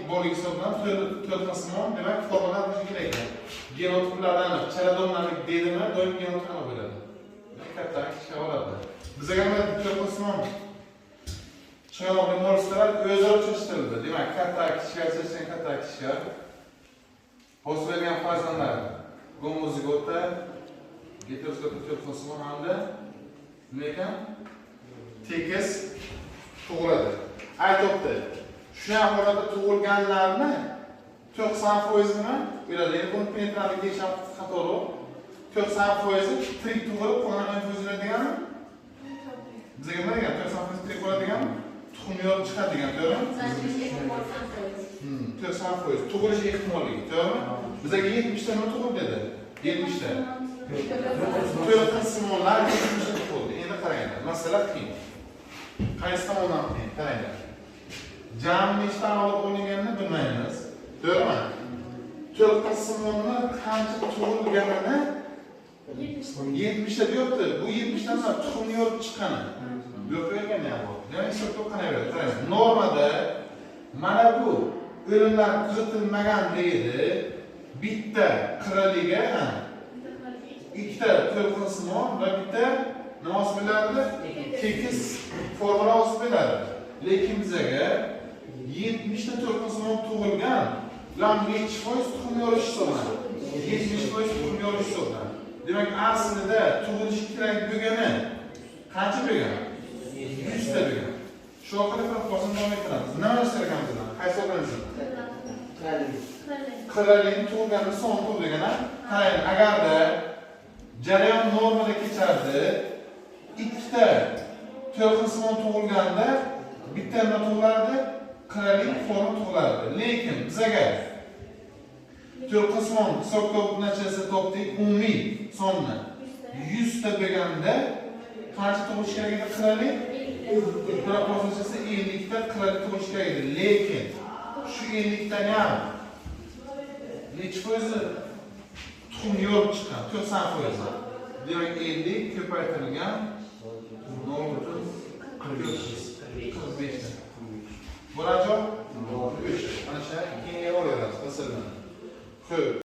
bo'lik hisoblanib, to'lqinsimon demak formalar bo'lishi kerak ekan. Genotiplardan charadonlarlik deydimi, doim genotip ham bo'ladi. Katta kichik bo'ladi. Bizga ham to'lqinsimon chayonli molluslar o'zaro uchrashtirildi. Demak, katta kichikga uchrashgan katta kichikga bo'silgan farzandlar gomozigotda heterozigotda to'lqinsimon hamda lekin tekis tug'iladi. Aytibdi. Shu holatda tug'ilganlarni 90%ni beradi. Endi buni penetrallik deyish ham xato'ri. 90% tirik tug'ilib, qolgan 10% deganmi? Bizga nima degan? 90% tirik bo'ladiganmi? Tuxum yorib chiqadi degan, to'g'rimi? 90% tug'ilish ehtimolligi, to'g'rimi? Bizga 70 ta nima tug'ildi dedi? 70 ta. To'lqinsimonlar 70 ta tug'ildi. Endi qaranglar, masala qiyin. Qaysi tomondan qiyin? Qaranglar. Jami nechta olib olinganini bilmaymiz. To'g'rimi? To'lqinsimonni qancha tug'ilganini 70 ta deyapti. Bu 70 ta tuxumni yorib chiqqani. Yo'q bergan ham bu. Demak, hisobga qaraveradi. Qarang. Normada mana bu o'limlar kuzatilmagan deydi. Bitta qiraliga ikkita to'lqinsimon va bitta nima osib beradi? Tekis formula osib beradi. Lekin bizga 70 ta to'lqinsimon tug'ilgan, ular necha foiz tuxum yorish hisoblanadi? 70% tuxum yorish hisoblanadi. Demak, aslida tug'ilish kerak bo'lgani qancha bo'lgan? 100 ta bo'lgan. Shu orqali proporsiyon davom ettiramiz. Nima qilish kerak bizdan? Qaysi organizm? Qirralining tug'ilgani son tug'ilgani. Qarang, agarda jarayon normada kechardi, ikkita to'lqinsimon tug'ilganda bitta nima tug'ilardi? Qirralik forma tug'ilardi. Lekin bizga to'lqinsimon hisobga natijasi topdik, umumiy sonni 100 ta bo'lganda qancha tug'ish kerak edi qirralik? Proporsionasi 50 ta qirralik tug'ish kerak edi. Lekin shu 50 tani ham necha foizi tuxum yorib chiqqan? 90%. Demak, 50 ko'paytirilgan